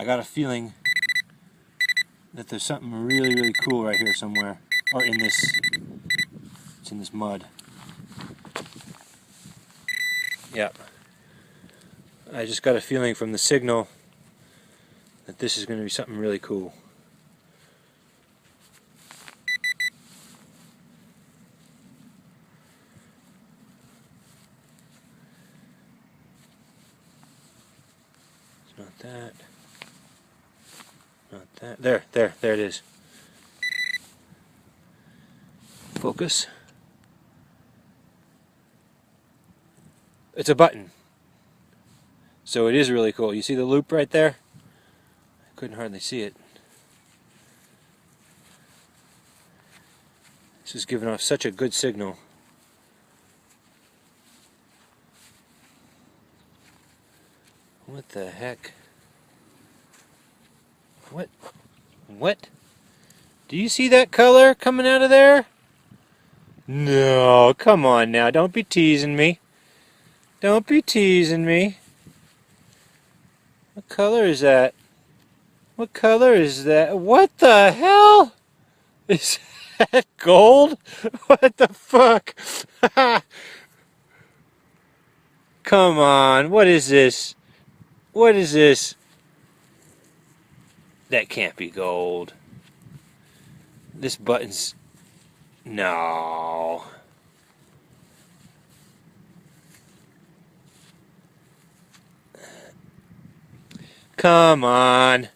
I got a feeling that there's something really, really cool right here somewhere, or in this, it's in this mud. Yep. I just got a feeling from the signal that this is going to be something really cool. It's not that. Not that. There it is. Focus. It's a button. So it is really cool. You see the loop right there? I couldn't hardly see it. This is giving off such a good signal. What the heck? What? What? Do you see that color coming out of there? No, come on now. Don't be teasing me. Don't be teasing me. What color is that? What color is that? What the hell? Is that gold? What the fuck? Come on, what is this? What is this? That can't be gold. This button's... No. Come on.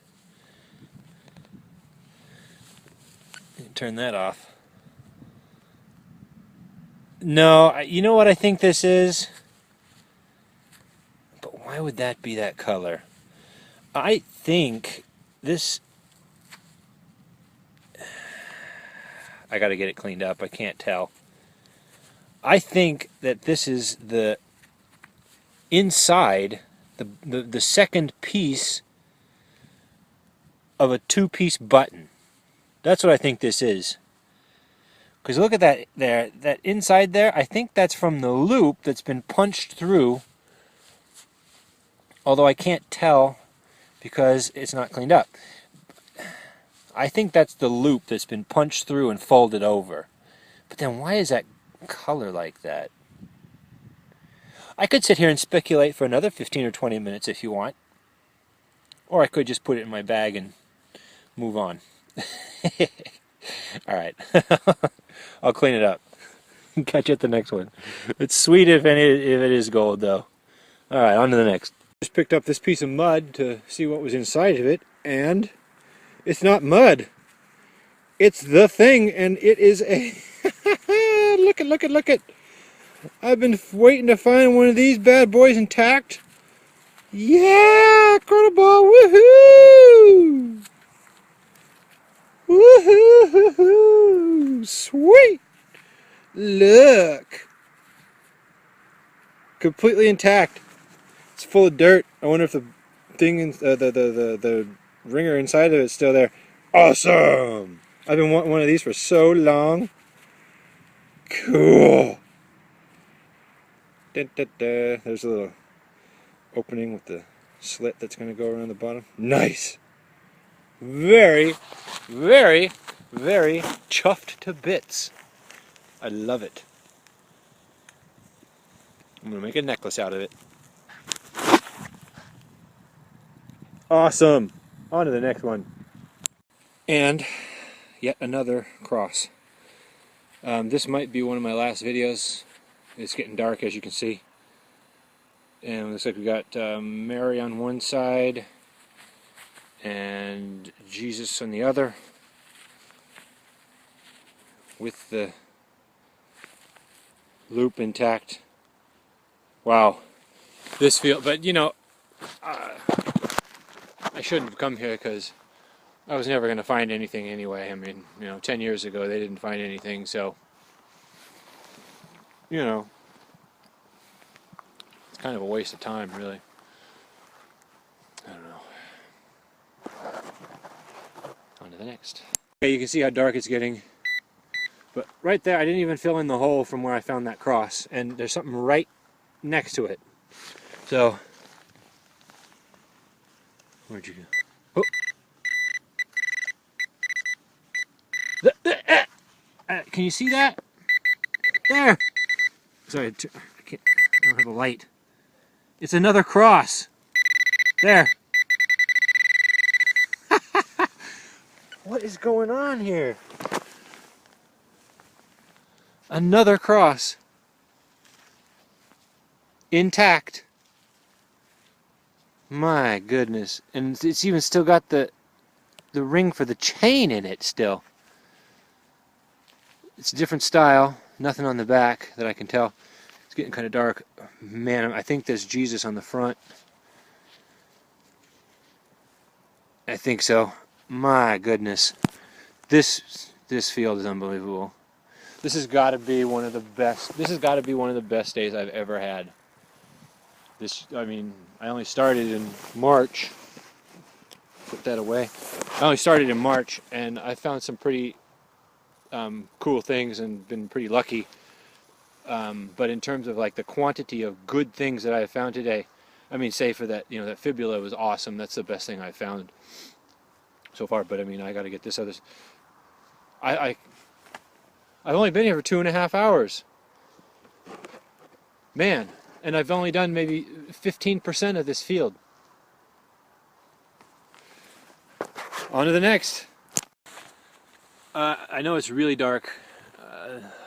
Turn that off. No, you know what I think this is? But why would that be that color? I think this... I gotta get it cleaned up. I can't tell. I think that this is the inside, the second piece of a two-piece button. That's what I think this is. Because look at that there, that inside there, I think that's from the loop that's been punched through. Although I can't tell because it's not cleaned up. I think that's the loop that's been punched through and folded over. But then why is that color like that? I could sit here and speculate for another 15 or 20 minutes if you want. Or I could just put it in my bag and move on. Alright. I'll clean it up. Catch you at the next one. It's sweet if it is gold though. Alright, on to the next. Just picked up this piece of mud to see what was inside of it, and it's not mud. It's the thing, and it is a... Look it. I've been waiting to find one of these bad boys intact. Yeah! Caught a ball! Woohoo! Woohoo! Sweet! Look! Completely intact. It's full of dirt. I wonder if the thing, the ringer inside of it is still there. Awesome! I've been wanting one of these for so long. Cool! There's a little opening with the slit that's going to go around the bottom. Nice! Very, very, very chuffed to bits. I love it. I'm going to make a necklace out of it. Awesome! On to the next one. And yet another cross. This might be one of my last videos. It's getting dark, as you can see. And it looks like we got Mary on one side and Jesus on the other, with the loop intact. Wow. This feels... But, you know, I shouldn't have come here because I was never going to find anything anyway. I mean, you know, 10 years ago they didn't find anything, so, you know, it's kind of a waste of time, really. I don't know. On to the next. Okay, you can see how dark it's getting. But right there, I didn't even fill in the hole from where I found that cross, and there's something right next to it. So, where'd you go? can you see that? There! Sorry, I don't have a light. It's another cross. There. What is going on here? Another cross. Intact. My goodness. And it's even still got the ring for the chain in it still. It's a different style. Nothing on the back that I can tell. It's getting kind of dark. Man, I think there's Jesus on the front. I think so. My goodness. This field is unbelievable. This has got to be one of the best. This has got to be one of the best days I've ever had. I mean, I only started in March. Put that away. I only started in March, and I found some pretty cool things and been pretty lucky. But in terms of like the quantity of good things that I have found today, I mean, say for that, that fibula was awesome. That's the best thing I found so far. But I mean, I got to get this other. I've only been here for 2.5 hours. Man, and I've only done maybe 15% of this field. On to the next. I know it's really dark.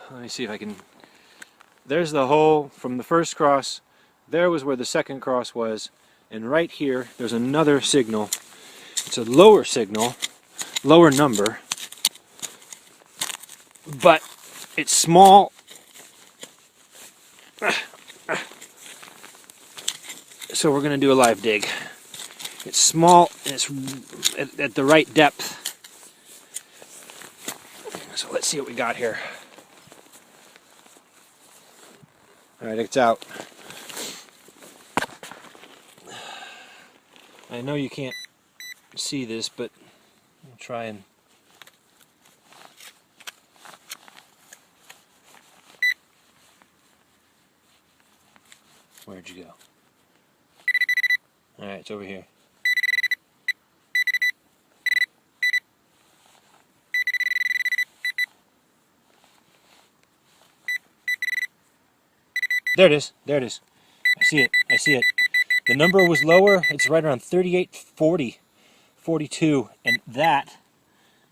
Let me see if I can. There's the hole from the first cross. There was where the second cross was. And right here, there's another signal. It's a lower signal, lower number. But it's small. So we're going to do a live dig. It's small and it's at the right depth. So let's see what we got here. Alright, it's out. I know you can't see this, but I'll try and... Where'd you go? Alright, it's over here. There it is. There it is. I see it. I see it. The number was lower. It's right around 38, 40, 42. And that...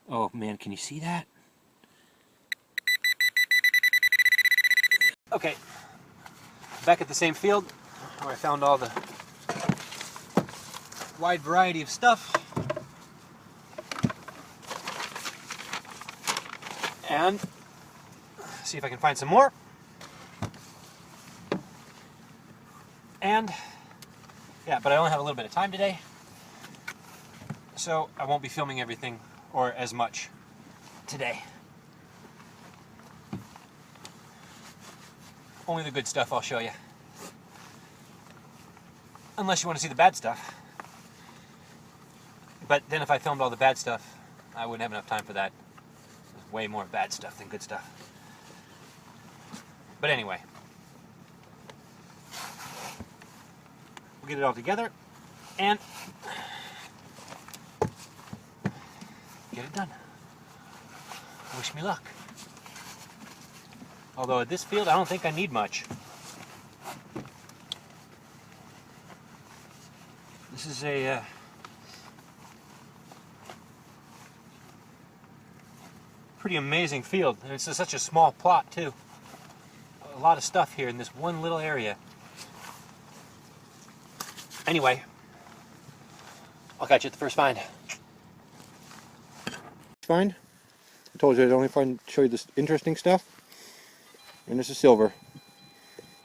Oh, man, can you see that? Okay. Back at the same field where I found all the wide variety of stuff. And see if I can find some more. And yeah, but I only have a little bit of time today, so I won't be filming everything or as much today. Only the good stuff I'll show you. Unless you want to see the bad stuff. But then if I filmed all the bad stuff, I wouldn't have enough time for that. There's way more bad stuff than good stuff. But anyway. We'll get it all together and get it done. Wish me luck. Although at this field, I don't think I need much. This is a pretty amazing field. And it's such a small plot too. A lot of stuff here in this one little area. Anyway, I'll catch you at the first find. Find? I told you I'd only show you this interesting stuff. And this is silver.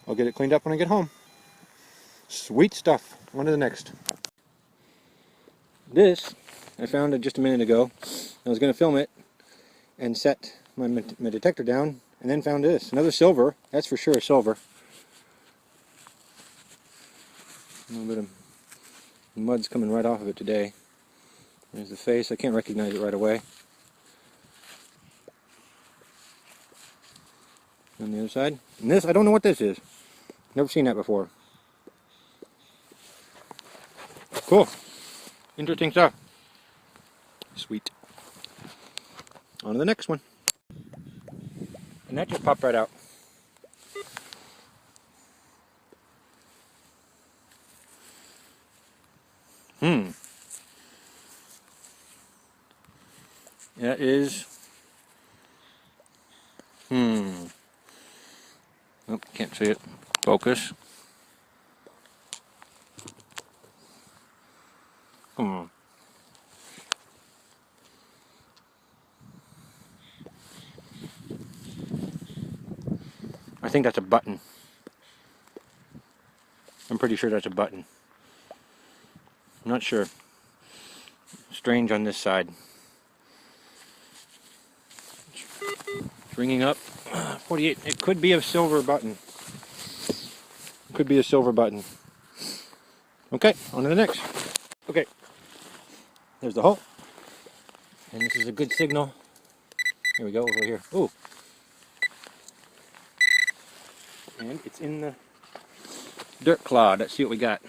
I'll get it cleaned up when I get home. Sweet stuff. On to the next. This, I found it just a minute ago. I was going to film it and set my detector down, and then found this. Another silver. That's for sure silver. A little bit of mud's coming right off of it today. There's the face. I can't recognize it right away. On the other side. And this, I don't know what this is. Never seen that before. Cool. Interesting stuff. Sweet. On to the next one. And that just popped right out. That is... Oh, can't see it. Focus. Come on. I think that's a button. I'm pretty sure that's a button. I'm not sure. Strange on this side. It's ringing up. 48. It could be a silver button. It could be a silver button. Okay, on to the next. Okay. There's the hole. And this is a good signal. Here we go, over here. Ooh. And it's in the dirt clod. Let's see what we got.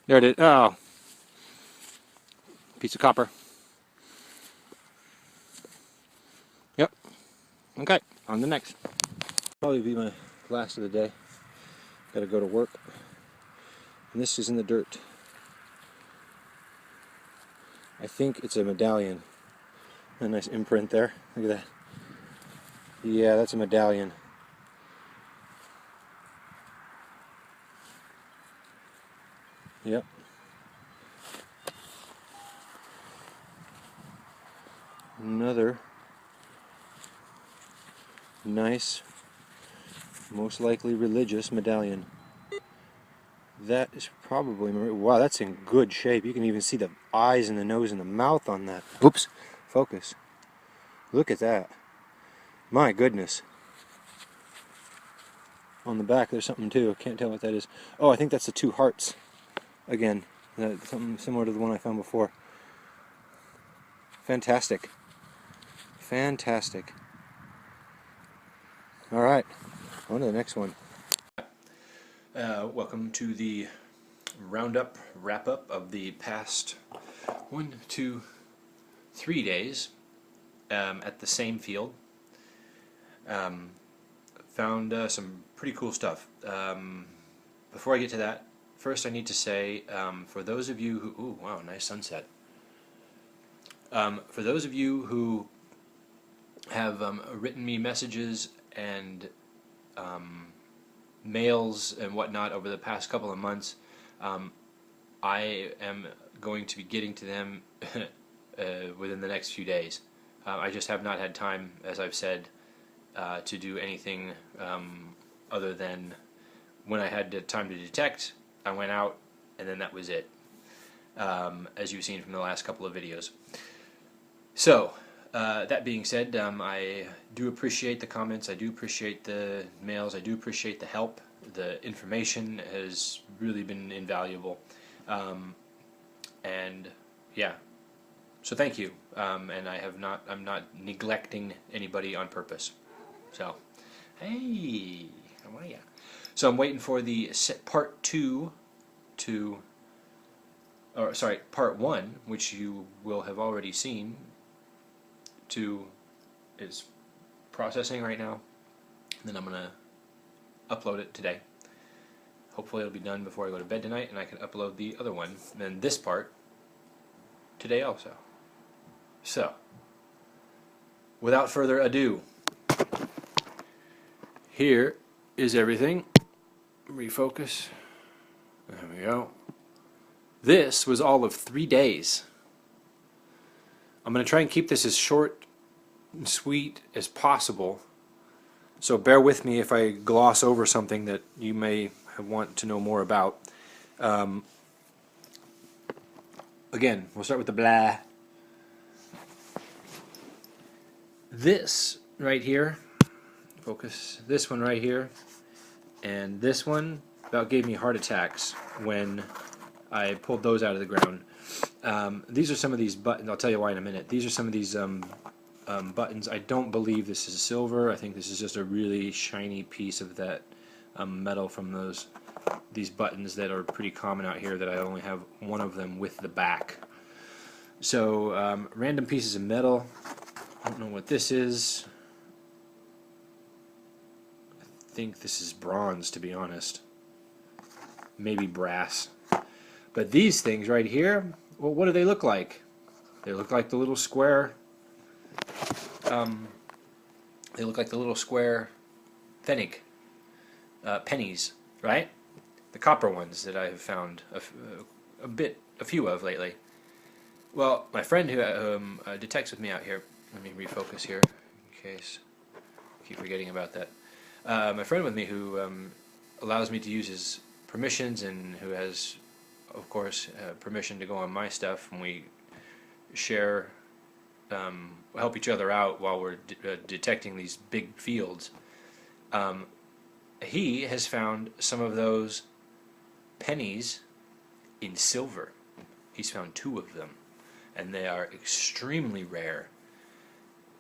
There it is. Oh. Piece of copper. Yep. Okay, on the next. Probably be my last of the day. Gotta go to work. And this is in the dirt. I think it's a medallion. A nice imprint there. Look at that. Yeah, that's a medallion. Yep. Another nice, most likely religious medallion. That is probably, wow, that's in good shape. You can even see the eyes and the nose and the mouth on that. Oops, focus. Look at that. My goodness. On the back there's something too. I can't tell what that is. Oh, I think that's the two hearts. Again, something similar to the one I found before. Fantastic. Fantastic. Alright, on to the next one. Welcome to the roundup, wrap-up of the past 1, 2, 3 days at the same field. Found some pretty cool stuff. Before I get to that, first I need to say, for those of you who... Ooh, wow, nice sunset. For those of you who have written me messages and mails and whatnot over the past couple of months, I am going to be getting to them within the next few days. I just have not had time, as I've said, to do anything other than when I had time to detect, I went out, and then that was it, as you've seen from the last couple of videos. So, that being said, I do appreciate the comments, I do appreciate the mails, I do appreciate the help. The information has really been invaluable. And yeah, so thank you. And I'm not neglecting anybody on purpose. So, hey, how are ya? So I'm waiting for the part 2 to, or sorry, part 1, which you will have already seen, is processing right now. And then I'm gonna upload it today. Hopefully it'll be done before I go to bed tonight, and I can upload the other one, and then this part today also. So, without further ado, here is everything. Refocus. There we go. This was all of 3 days. I'm going to try and keep this as short and sweet as possible, so bear with me if I gloss over something that you may want to know more about. Again, we'll start with the blah. This right here, focus, this one right here, and this one about gave me heart attacks when I pulled those out of the ground. These are some of these buttons. I'll tell you why in a minute. These are some of these buttons. I don't believe this is silver. I think this is just a really shiny piece of that metal from those these buttons that are pretty common out here that I only have one of them with the back. So random pieces of metal. I don't know what this is. I think this is bronze, to be honest. Maybe brass. But these things right here, well, what do they look like? They look like the little square. They look like the little square pfennig pennies, right? The copper ones that I have found a few of lately. Well, my friend who detects with me out here. Let me refocus here in case I keep forgetting about that. My friend with me who allows me to use his permissions and who has, of course, permission to go on my stuff, and we share, help each other out while we're detecting these big fields. He has found some of those pennies in silver. He's found 2 of them, and they are extremely rare.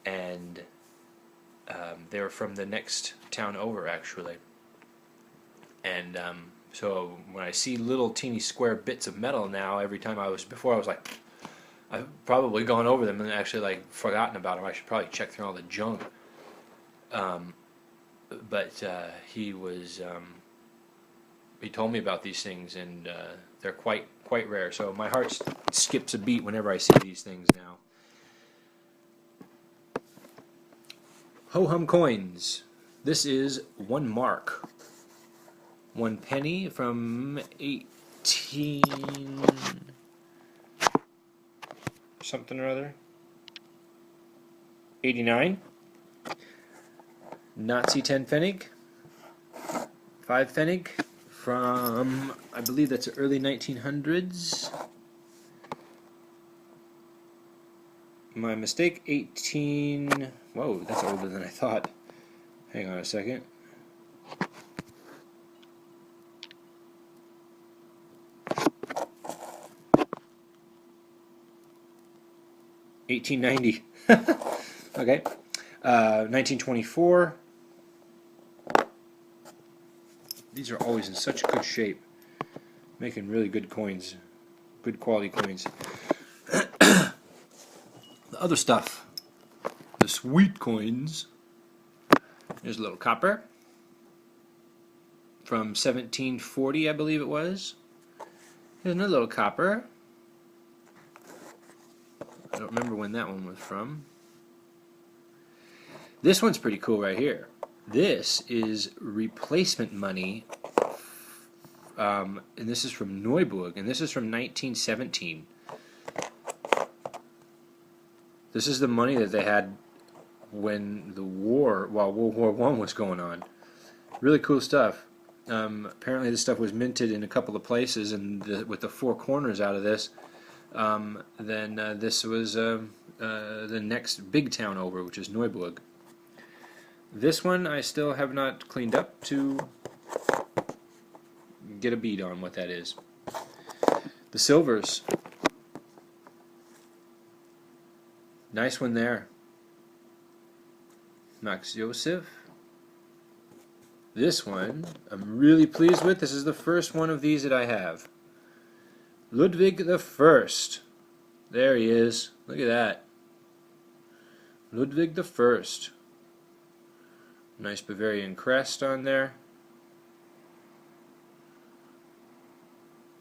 And they're from the next town over, actually. And so when I see little teeny square bits of metal now, every time before I was like, I've probably gone over them and actually like forgotten about them. I should probably check through all the junk. But he told me about these things, and they're quite rare. So my heart skips a beat whenever I see these things now. Ho-hum coins. This is 1 mark. 1 penny from 18 something or other. 89. Nazi 10 pfennig. 5 pfennig from, I believe that's early 1900s. My mistake, 18... Whoa, that's older than I thought. Hang on a second. $18.90. Okay. 1924. These are always in such good shape. Making really good coins. Good quality coins. The other stuff. The sweet coins. There's a little copper. From 1740, I believe it was. Here's another little copper. I don't remember when that one was from. This one's pretty cool right here. This is replacement money, and this is from Neuburg, and this is from 1917. This is the money that they had when while World War I was going on. Really cool stuff. Apparently this stuff was minted in a couple of places, and with the 4 corners out of this, then this was the next big town over, which is Neuburg. This one I still have not cleaned up to get a bead on what that is. The silvers. Nice one there. Max Joseph. This one I'm really pleased with. This is the first one of these that I have. Ludwig the First. There he is. Look at that. Ludwig the First. Nice Bavarian crest on there.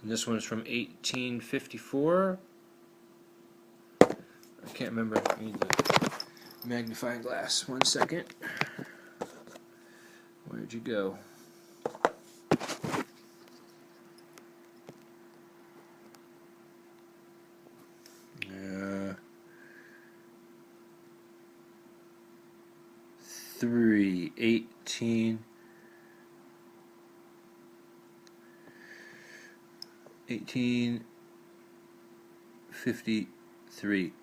And this one's from 1854. I can't remember. I need the magnifying glass. 1 second. Where'd you go? Three, 18, 1853.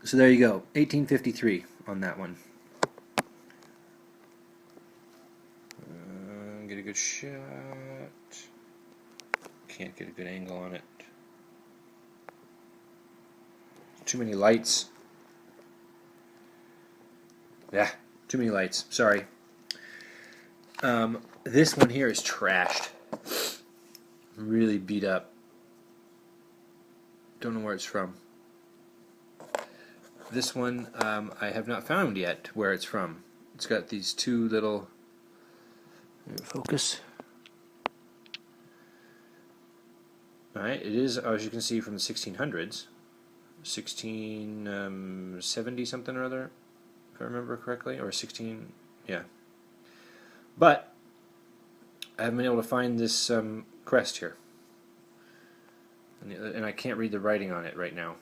So there you go, 1853 on that one. Get a good shot. Can't get a good angle on it. Too many lights. Yeah, too many lights. Sorry. This one here is trashed. Really beat up. Don't know where it's from. This one I have not found yet where it's from. It's got these two little... Focus. Alright, it is, as you can see, from the 1600s. 1670 something or other, if I remember correctly, or 16, yeah. But I haven't been able to find this crest here, and I can't read the writing on it right now.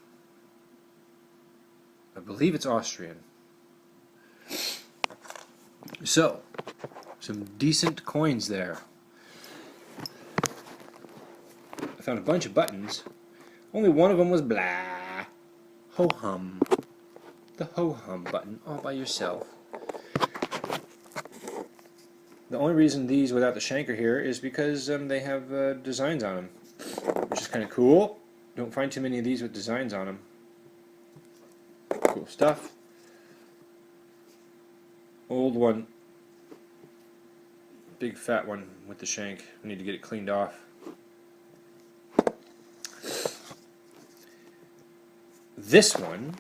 I believe it's Austrian. So, some decent coins there. I found a bunch of buttons. Only one of them was blah. Ho-hum. The ho-hum button all by yourself. The only reason these without the shank are here is because they have designs on them, which is kind of cool. Don't find too many of these with designs on them. Cool stuff. Old one. Big fat one with the shank. I need to get it cleaned off. This one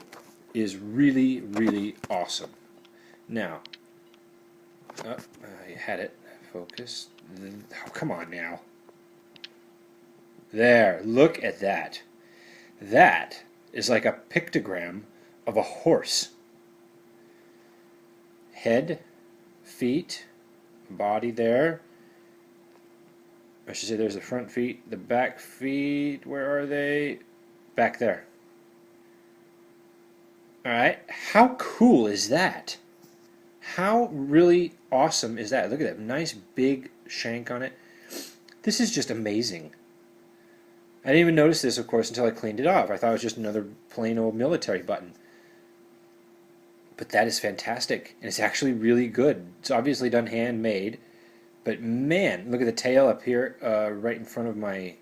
is really, really awesome. Now, I had it. Focus. Oh, come on now. There. Look at that. That is like a pictogram of a horse. Head, feet, body there. I should say there's the front feet. The back feet, where are they? Back there. Alright, how cool is that? How really awesome is that? Look at that nice big shank on it. This is just amazing. I didn't even notice this, of course, until I cleaned it off. I thought it was just another plain old military button. But that is fantastic, and it's actually really good. It's obviously done handmade, but man, look at the tail up here, right in front of my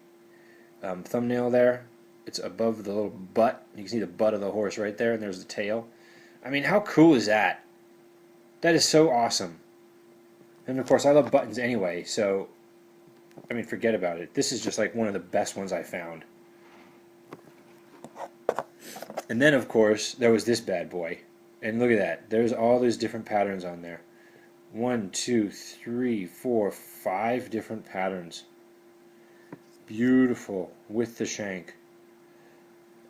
thumbnail there. It's above the little butt. You can see the butt of the horse right there, and there's the tail. I mean, how cool is that? That is so awesome. And of course, I love buttons anyway, so, I mean, forget about it. This is just like one of the best ones I found. And then, of course, there was this bad boy. And look at that. There's all those different patterns on there. 1, 2, 3, 4, 5 different patterns. Beautiful with the shank.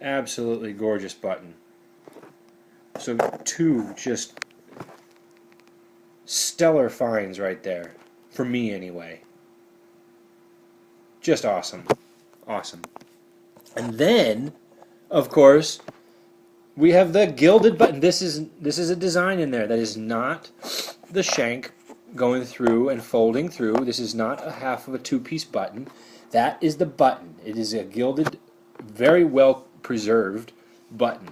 Absolutely gorgeous button. So two just stellar finds right there. For me anyway. Just awesome. Awesome. And then, of course, we have the gilded button. This is a design in there that is not the shank going through and folding through. This is not a half of a two-piece button. That is the button. It is a gilded, very well preserved button.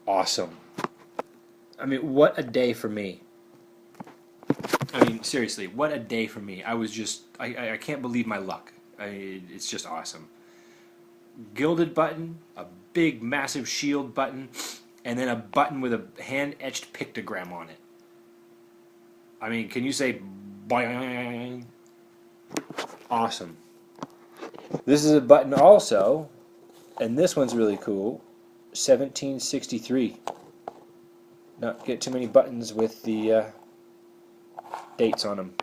Awesome. I mean, what a day for me. I mean, seriously, what a day for me. I was just, I can't believe my luck. It's just awesome. Gilded button, a big massive shield button, and then a button with a hand-etched pictogram on it. I mean, can you say boing? Awesome. This is a button also, and this one's really cool. 1763. Not get too many buttons with the dates on them.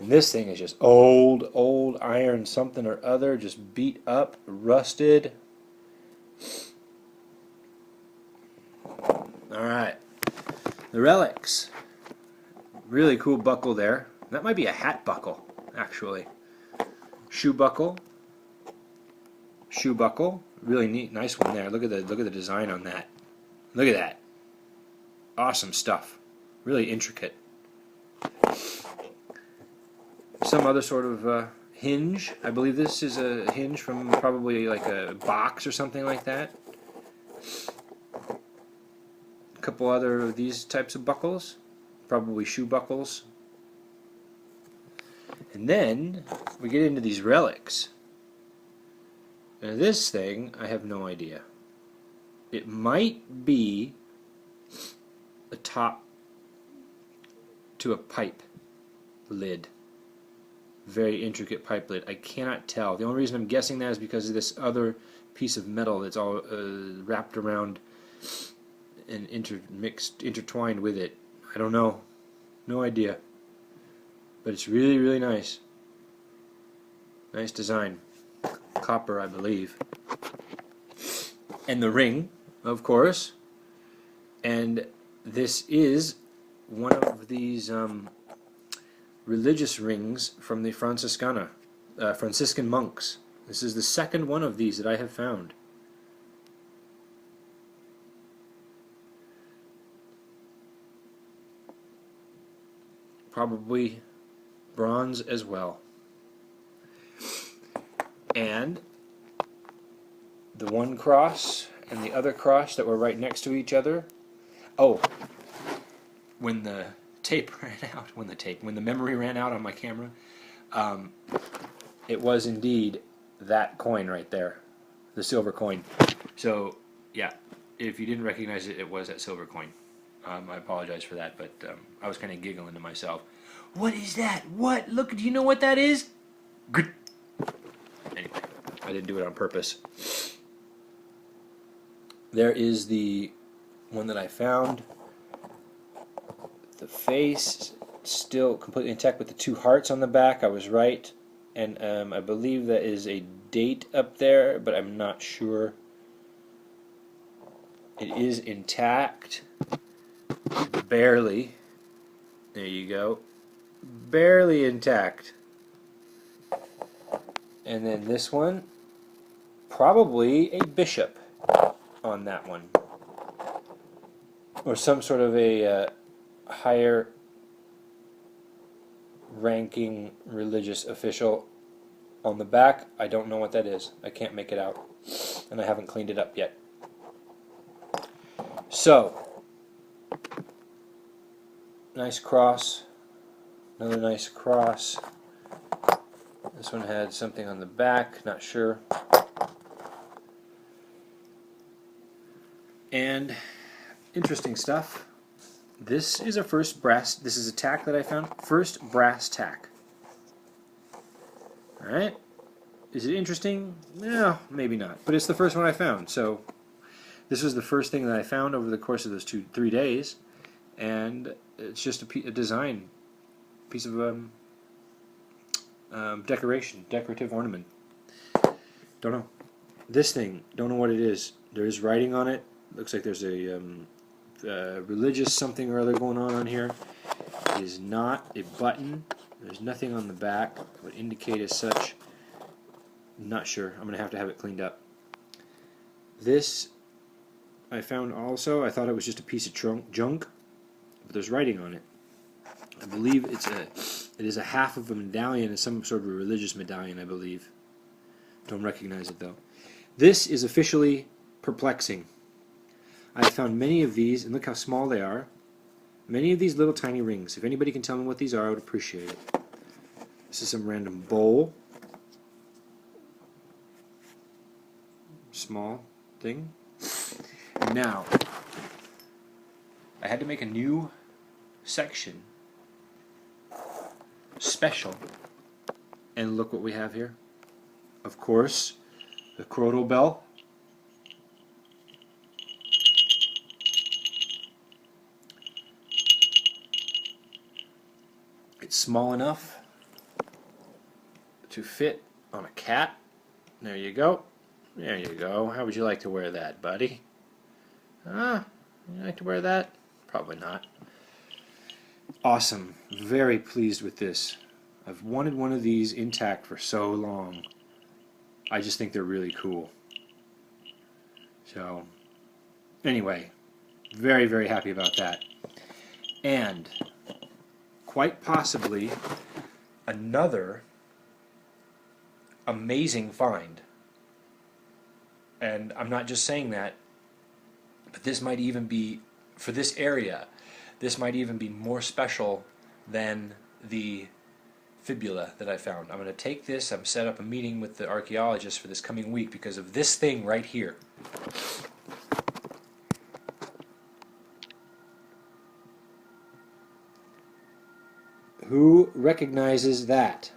And this thing is just old iron something or other, just beat up, rusted. Alright. The relics. Really cool buckle there. That might be a hat buckle, actually. Shoe buckle. Shoe buckle. Really neat, nice one there. Look at the design on that. Look at that. Awesome stuff. Really intricate. Some other sort of hinge. I believe this is a hinge from probably like a box or something like that. A couple other of these types of buckles. Probably shoe buckles. And then we get into these relics. Now this thing, I have no idea. It might be the top to a pipe. lid. Very intricate pipe lid. I cannot tell. The only reason I'm guessing that is because of this other piece of metal that's all wrapped around and intertwined with it. I don't know. No idea. But it's really, really nice. Nice design. Copper, I believe. And the ring, of course. And this is one of these religious rings from the Franciscan monks. This is the second one of these that I have found. Probably bronze as well. And the one cross and the other cross that were right next to each other. Oh, when the tape ran out, when the memory ran out on my camera, it was indeed that coin right there, the silver coin. So, yeah, if you didn't recognize it, it was that silver coin. I apologize for that, but I was kind of giggling to myself. What is that? What? Look, do you know what that is? Good. Anyway, I didn't do it on purpose. There is the one that I found. The face still completely intact with the two hearts on the back. I was right. And I believe that is a date up there, but I'm not sure. It is intact. Barely. There you go. Barely intact. And then this one, probably a bishop on that one. Or some sort of a higher ranking religious official on the back. I don't know what that is. I can't make it out. And I haven't cleaned it up yet. So, nice cross. Another nice cross. This one had something on the back, not sure. And interesting stuff. This is a first brass, this is a tack that I found. First brass tack. Alright. Is it interesting? No, maybe not. But it's the first one I found. So this was the first thing that I found over the course of those 3 days. And it's just a design, piece of decoration, decorative ornament. Don't know. This thing, don't know what it is. There is writing on it. Looks like there's a religious something or other going on here. It is not a button. There's nothing on the back that would indicate as such. I'm not sure. I'm going to have it cleaned up. This I found also. I thought it was just a piece of junk, but there's writing on it. I believe it is a half of a medallion. It's some sort of a religious medallion, I believe. Don't recognize it though. This is officially perplexing. I have found many of these, and look how small they are. Many of these little tiny rings. If anybody can tell me what these are, I would appreciate it. This is some random bowl. Small thing. And now, I had to make a new section. Special. And look what we have here. Of course, the Crotal bell. It's small enough to fit on a cat. There you go. There you go. How would you like to wear that, buddy? You like to wear that? Probably not. Awesome. Very pleased with this. I've wanted one of these intact for so long. I just think they're really cool. So, anyway, very, very happy about that. And quite possibly another amazing find. And I'm not just saying that, but this might even be, for this area, this might even be more special than the fibula that I found. I'm going to take this, I've set up a meeting with the archaeologists for this coming week because of this thing right here. Who recognizes that?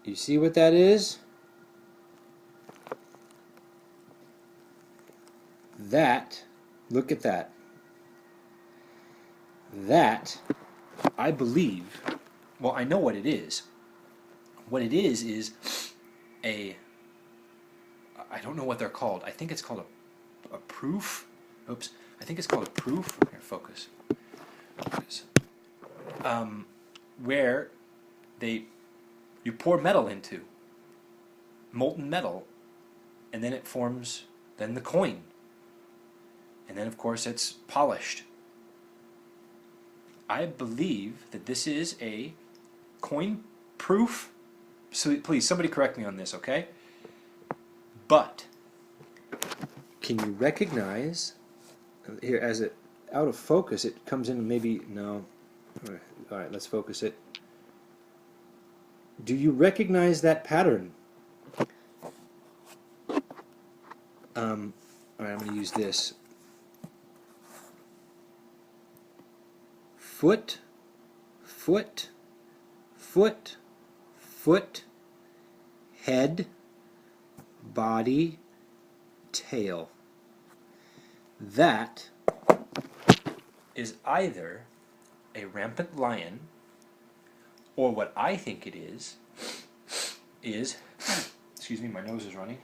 You see what that is? That, look at that. That, I believe, well, I know what it is. What it is a, I don't know what they're called. I think it's called a proof. Oops. I think it's called a proof. Here, focus. Focus. Where you pour metal into, molten metal, and then it forms then the coin. And then, of course, it's polished. I believe that this is a coin proof. So please, somebody correct me on this, okay? But can you recognize here as it out of focus? It comes in maybe no. All right, let's focus it. Do you recognize that pattern? All right, I'm going to use this. Foot, foot, foot, foot, head, body, tail. That is either a rampant lion, or what I think it is, excuse me, my nose is running.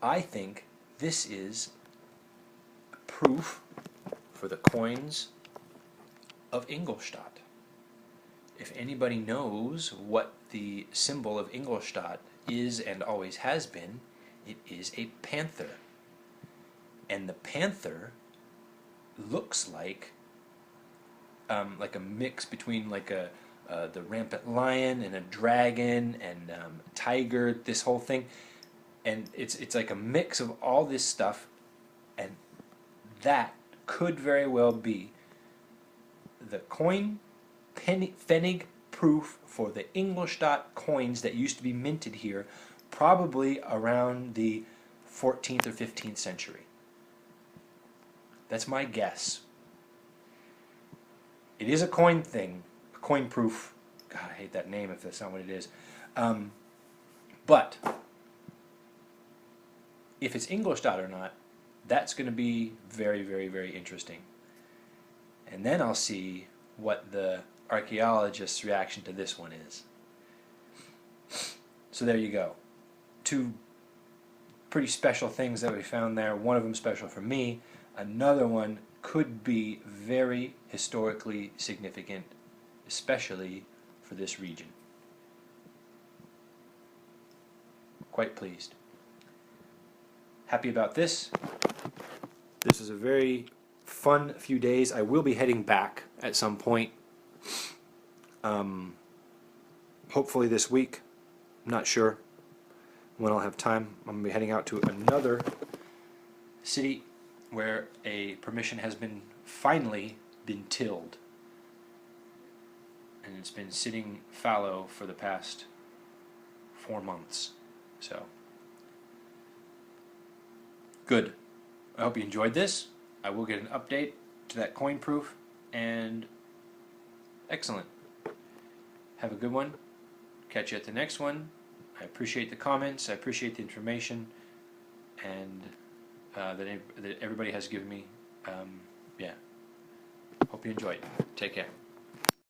I think this is proof for the coins of Ingolstadt. If anybody knows what the symbol of Ingolstadt is and always has been, it is a panther. And the panther looks like a mix between like the rampant lion and a dragon and tiger, this whole thing. And it's like a mix of all this stuff, and that could very well be the coin Pfennig proof for the Ingolstadt coins that used to be minted here, probably around the 14th or 15th century. That's my guess. It is a coin thing, a coin proof. God, I hate that name if that's not what it is. But if it's Ingolstadt or not, that's going to be very, very, very interesting. And then I'll see what the archaeologist's reaction to this one is. So there you go. Two pretty special things that we found there. One of them special for me. Another one could be very historically significant, especially for this region. Quite pleased. Happy about this. This is a very fun few days. I will be heading back at some point. Hopefully this week. I'm not sure when I'll have time. I'm going to be heading out to another city where a permission has been finally been tilled. And it's been sitting fallow for the past 4 months. So, good. I hope you enjoyed this. I will get an update to that coin proof, and excellent. Have a good one. Catch you at the next one. I appreciate the comments. I appreciate the information, and that everybody has given me. Yeah. Hope you enjoyed. Take care.